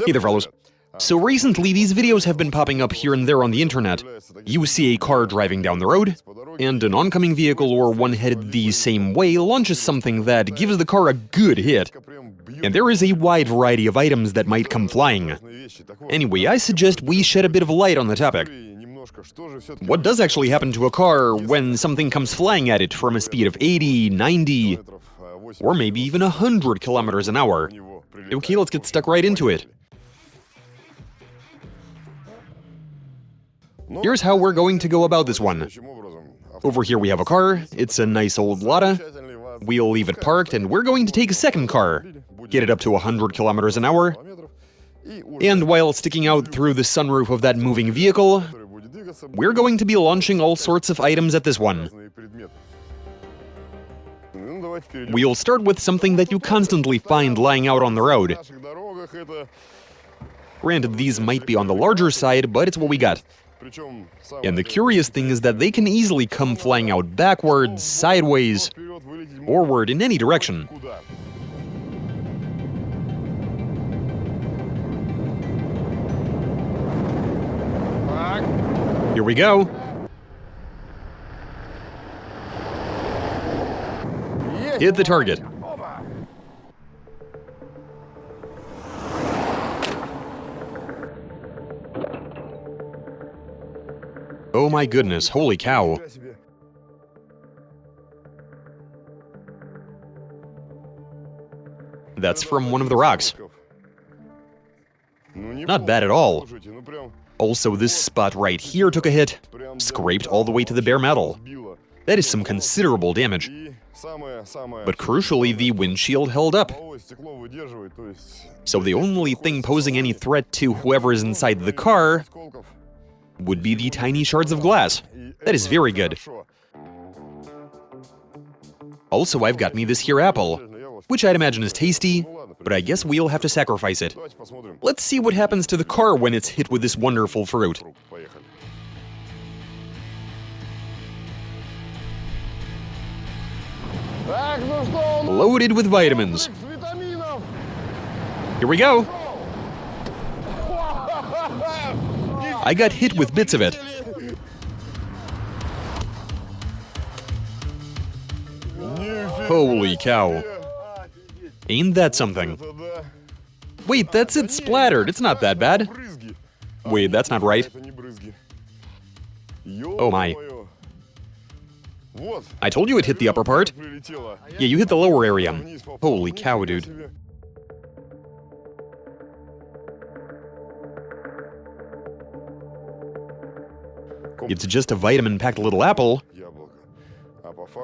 Hey there, fellas. So recently, these videos have been popping up here and there on the internet. You see a car driving down the road, and an oncoming vehicle or one headed the same way launches something that gives the car a good hit. And there is a wide variety of items that might come flying. Anyway, I suggest we shed a bit of light on the topic. What does actually happen to a car when something comes flying at it from a speed of 80, 90, or maybe even 100 kilometers an hour? Okay, let's get stuck right into it. Here's how we're going to go about this one. Over here we have a car, it's a nice old Lada. We'll leave it parked and we're going to take a second car, get it up to 100 kilometers an hour, and while sticking out through the sunroof of that moving vehicle, we're going to be launching all sorts of items at this one. We'll start with something that you constantly find lying out on the road. Granted, these might be on the larger side, but it's what we got. And the curious thing is that they can easily come flying out backwards, sideways, forward, in any direction. Here we go. Hit the target. Oh my goodness, holy cow. That's from one of the rocks. Not bad at all. Also, this spot right here took a hit, scraped all the way to the bare metal. That is some considerable damage. But crucially, the windshield held up. So the only thing posing any threat to whoever is inside the car would be the tiny shards of glass. That is very good. Also, I've got me this here apple, which I'd imagine is tasty, but I guess we'll have to sacrifice it. Let's see what happens to the car when it's hit with this wonderful fruit. Loaded with vitamins. Here we go. I got hit with bits of it. Holy cow. Ain't that something? Wait, that's it splattered. It's not that bad. Wait, that's not right. Oh my. I told you it hit the upper part. Yeah, you hit the lower area. Holy cow, dude. It's just a vitamin-packed little apple,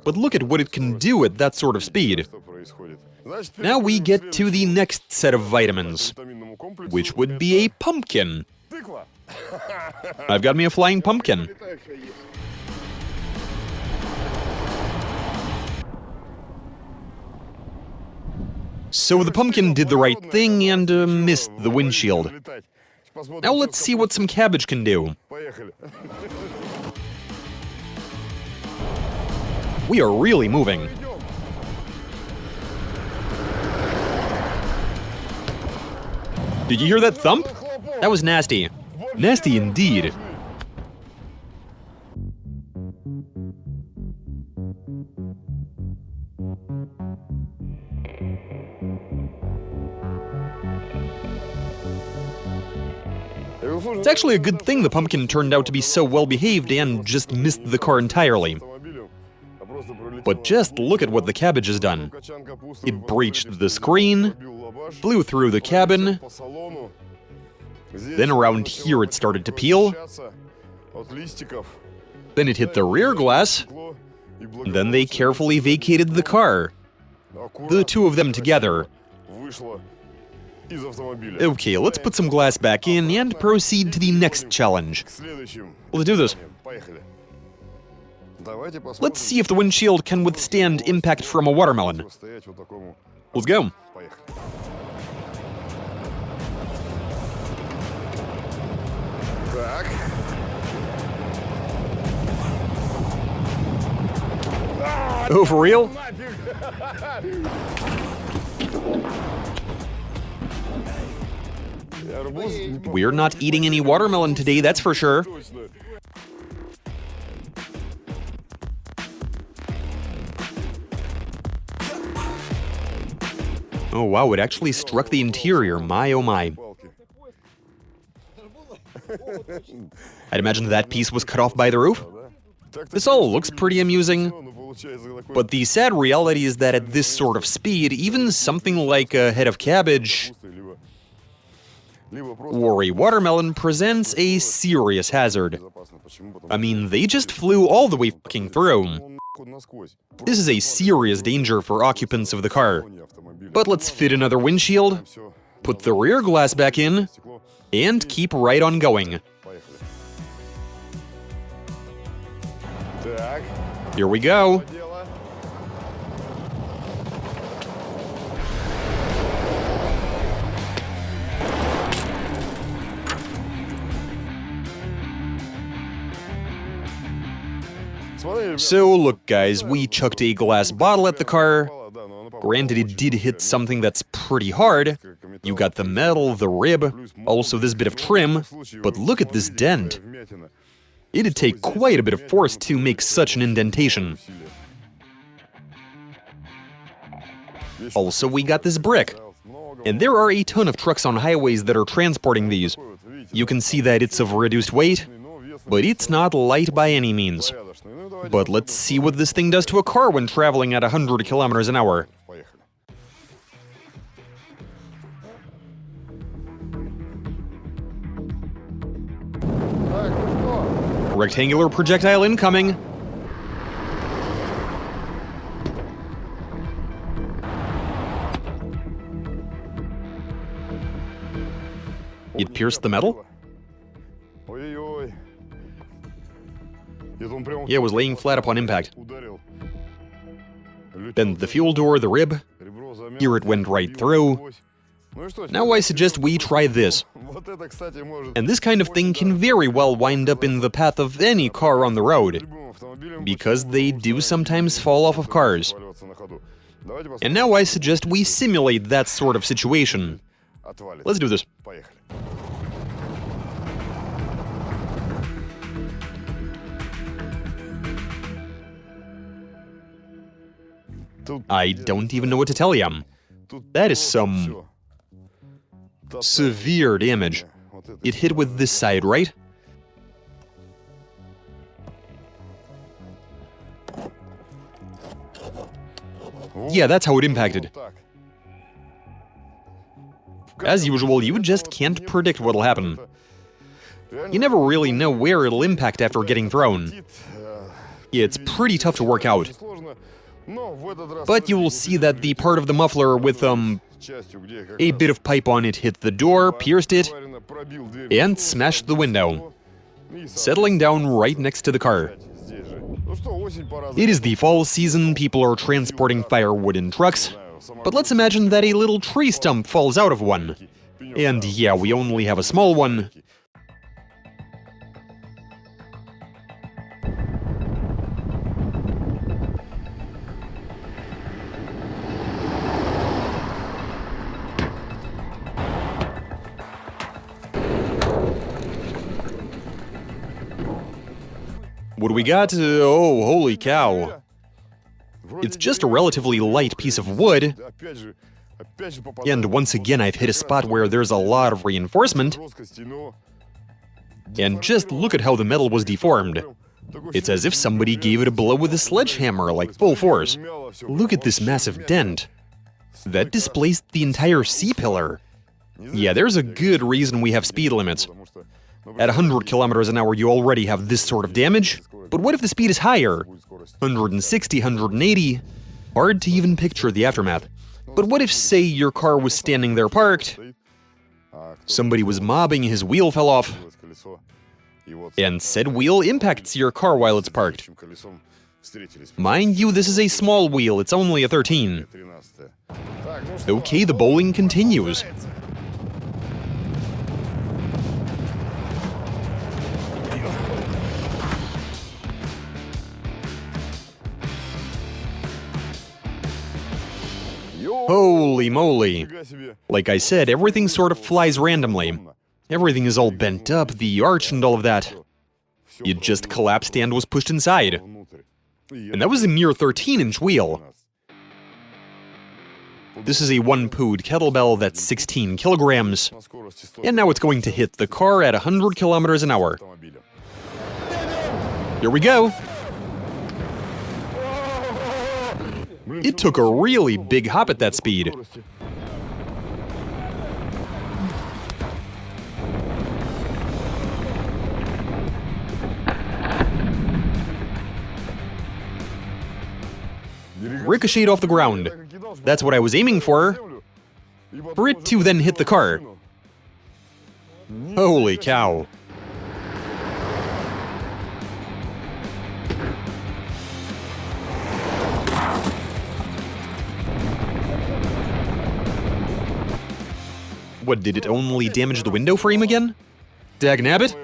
but look at what it can do at that sort of speed. Now we get to the next set of vitamins, which would be a pumpkin. I've got me a flying pumpkin. So the pumpkin did the right thing and missed the windshield. Now let's see what some cabbage can do. We are really moving. Did you hear that thump? That was nasty. Nasty indeed. It's actually a good thing the pumpkin turned out to be so well behaved and just missed the car entirely. But just look at what the cabbage has done. It breached the screen, flew through the cabin, then around here it started to peel, then it hit the rear glass, then they carefully vacated the car. The two of them together. Okay, let's put some glass back in and proceed to the next challenge. Let's do this. Let's see if the windshield can withstand impact from a watermelon. Let's go. Oh, for real? We're not eating any watermelon today, that's for sure. Oh wow, it actually struck the interior, my oh my. I'd imagine that piece was cut off by the roof. This all looks pretty amusing, but the sad reality is that at this sort of speed, even something like a head of cabbage or a watermelon presents a serious hazard. I mean, they just flew all the way fucking through. This is a serious danger for occupants of the car. But let's fit another windshield, put the rear glass back in, and keep right on going. Here we go. So look guys, we chucked a glass bottle at the car. Granted, it did hit something that's pretty hard. You got the metal, the rib, also this bit of trim, but look at this dent. It'd take quite a bit of force to make such an indentation. Also, we got this brick. And there are a ton of trucks on highways that are transporting these. You can see that it's of reduced weight, but it's not light by any means. But let's see what this thing does to a car when traveling at 100 kilometers an hour. Rectangular projectile incoming. It pierced the metal? Yeah, it was laying flat upon impact. Then the fuel door, the rib. Here it went right through. Now I suggest we try this. And this kind of thing can very well wind up in the path of any car on the road, because they do sometimes fall off of cars. And now I suggest we simulate that sort of situation. Let's do this. I don't even know what to tell you. That is some severe damage. It hit with this side, right? Yeah, that's how it impacted. As usual, you just can't predict what'll happen. You never really know where it'll impact after getting thrown. Yeah, it's pretty tough to work out. But you will see that the part of the muffler with, a bit of pipe on it hit the door, pierced it, and smashed the window, settling down right next to the car. It is the fall season, people are transporting firewood in trucks, but let's imagine that a little tree stump falls out of one. And yeah, we only have a small one. What do we got? Oh, holy cow. It's just a relatively light piece of wood. And once again, I've hit a spot where there's a lot of reinforcement. And just look at how the metal was deformed. It's as if somebody gave it a blow with a sledgehammer, like full force. Look at this massive dent. That displaced the entire C-pillar. Yeah, there's a good reason we have speed limits. At 100 kilometers an hour, you already have this sort of damage. But what if the speed is higher? 160, 180? Hard to even picture the aftermath. But what if, say, your car was standing there parked, somebody was mobbing, his wheel fell off, and said wheel impacts your car while it's parked? Mind you, this is a small wheel, it's only a 13. Okay, the bowling continues. Holy Holy moly. Like I said, everything sort of flies randomly. Everything is all bent up, the arch and all of that. It just collapsed and was pushed inside. And that was a mere 13-inch wheel. This is a 1-pood kettlebell that's 16 kilograms. And now it's going to hit the car at 100 kilometers an hour. Here we go. It took a really big hop at that speed. Ricocheted off the ground. That's what I was aiming for it to then hit the car. Holy cow. What, did it only damage the window frame again? Dagnabbit?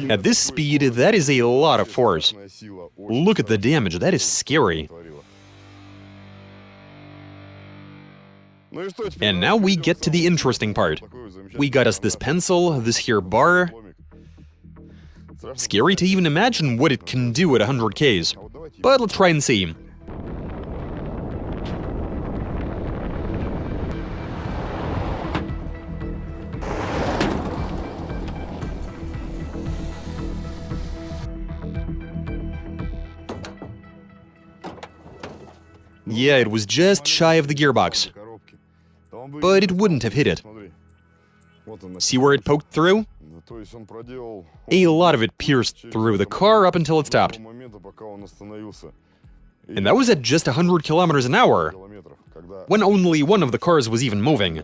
At this speed, that is a lot of force. Look at the damage, that is scary. And now we get to the interesting part. We got us this pencil, this here bar. Scary to even imagine what it can do at 100 Ks. But let's try and see. Yeah, it was just shy of the gearbox. But it wouldn't have hit it. See where it poked through? A lot of it pierced through the car up until it stopped. And that was at just 100 kilometers an hour, when only one of the cars was even moving.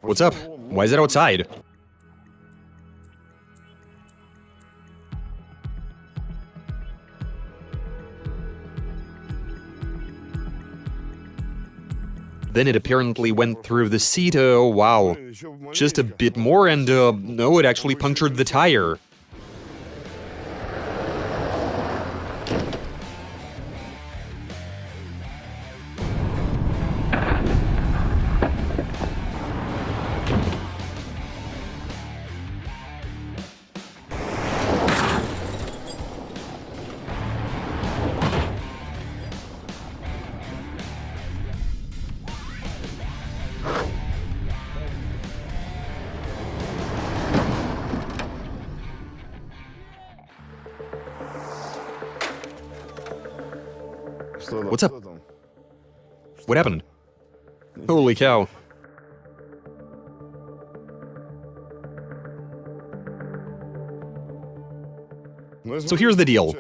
What's up? Why is it outside? Then it apparently went through the seat, wow. Just a bit more and, no, it actually punctured the tire. What's up? What happened? Holy cow. So here's the deal.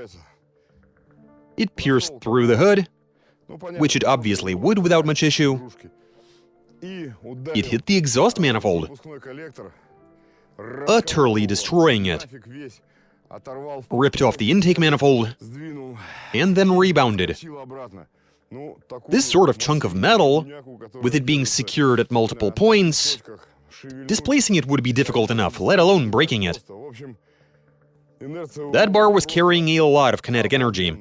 It pierced through the hood, which it obviously would without much issue. It hit the exhaust manifold, utterly destroying it. Ripped off the intake manifold, and then rebounded. This sort of chunk of metal, with it being secured at multiple points, displacing it would be difficult enough, let alone breaking it. That bar was carrying a lot of kinetic energy.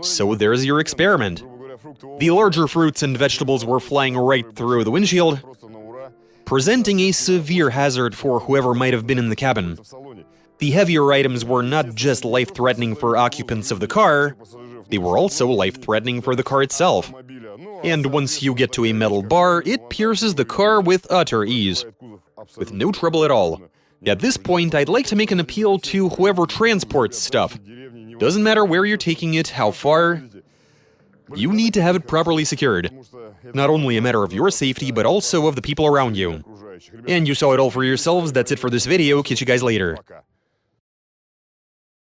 So there's your experiment. The larger fruits and vegetables were flying right through the windshield, presenting a severe hazard for whoever might have been in the cabin. The heavier items were not just life-threatening for occupants of the car, they were also life-threatening for the car itself. And once you get to a metal bar, it pierces the car with utter ease, with no trouble at all. At this point, I'd like to make an appeal to whoever transports stuff. Doesn't matter where you're taking it, how far, you need to have it properly secured. Not only a matter of your safety, but also of the people around you. And you saw it all for yourselves, that's it for this video, catch you guys later.